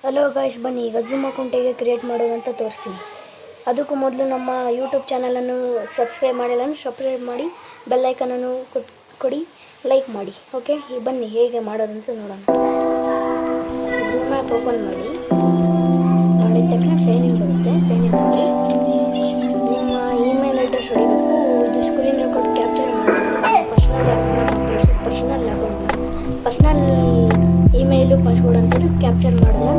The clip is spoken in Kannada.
ಹಲೋ ಗಾಯ್ಸ್, ಬನ್ನಿ ಈಗ ಝೂಮ್ ಅಕೌಂಟ್ ಹೇಗೆ ಕ್ರಿಯೇಟ್ ಮಾಡೋದಂತ ತೋರಿಸ್ತೀನಿ. ಅದಕ್ಕೂ ಮೊದಲು ನಮ್ಮ ಯೂಟ್ಯೂಬ್ ಚಾನಲನ್ನು ಸಬ್ಸ್ಕ್ರೈಬ್ ಮಾಡಿಲ್ಲ ಸಬ್ಸ್ಕ್ರೈಬ್ ಮಾಡಿ, ಬೆಲ್ಲೈಕನನ್ನು ಕೊಡಿ, ಲೈಕ್ ಮಾಡಿ. ಓಕೆ, ಬನ್ನಿ ಹೇಗೆ ಮಾಡೋದಂತ ನೋಡೋಣ. ಝೂಮ್ ಆ್ಯಪ್ ಓಪನ್ ಮಾಡಿದ ತಕ್ಷಣ ಸೈನ್ ಇನ್ ಬರುತ್ತೆ. ಸೈನ್ ಇನ್ ಮಾಡಿ ನಿಮ್ಮ ಇಮೇಲ್ ಅಡ್ರೆಸ್ ಹೊಡಿಬೇಕು. ಇದು ಸ್ಕ್ರೀನ್ ರೆಕಾರ್ಡ್ ಕ್ಯಾಪ್ಚರ್ ಮಾಡಿ ಪರ್ಸನಲ್ ಇಮೇಲು ಪಾಸ್ವರ್ಡ್ ಅಂತ ಕ್ಯಾಪ್ಚರ್ ಮಾಡಲ್ಲ.